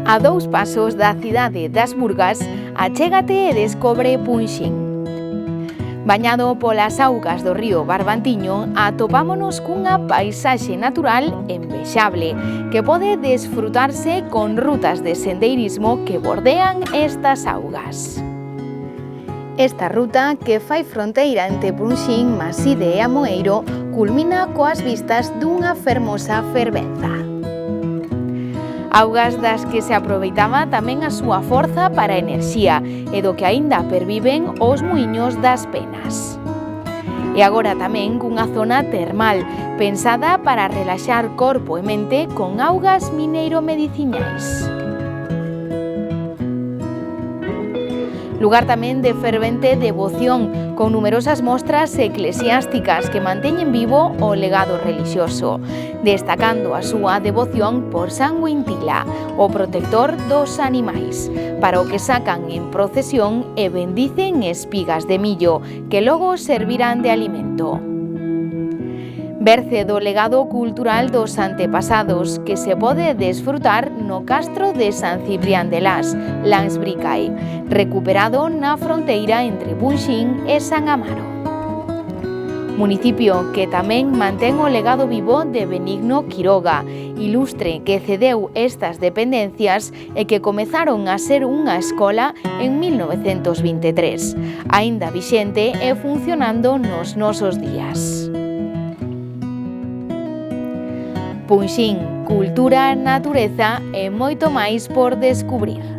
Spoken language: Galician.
A 2 pasos da cidade das Burgas, achégate e descobre Punxín. Bañado polas augas do río Barbantiño, atopámonos cunha paisaxe natural envexable que pode desfrutarse con rutas de sendeirismo que bordean estas augas. Esta ruta, que fai fronteira entre Punxín, Maside e Amoeiro, culmina coas vistas dunha fermosa fervenza. Augas das que se aproveitaba tamén a súa forza para a enerxía e do que aínda perviven os muiños das Penas. E agora tamén cunha zona termal, pensada para relaxar corpo e mente con augas mineiro-mediciñais. Lugar tamén de fervente devoción, con numerosas mostras eclesiásticas que manteñen vivo o legado relixioso, destacando a súa devoción por San Huintila, o protector dos animais, para o que sacan en procesión e bendicen espigas de millo, que logo servirán de alimento. Berce do legado cultural dos antepasados que se pode desfrutar no castro de San Cibrián de Las, Lansbricai, recuperado na fronteira entre Punxín e San Amaro. Municipio que tamén mantén o legado vivo de Benigno Quiroga, ilustre que cedeu estas dependencias e que comezaron a ser unha escola en 1923, aínda vixente e funcionando nos nosos días. Punxín, cultura, natureza e moito máis por descubrir.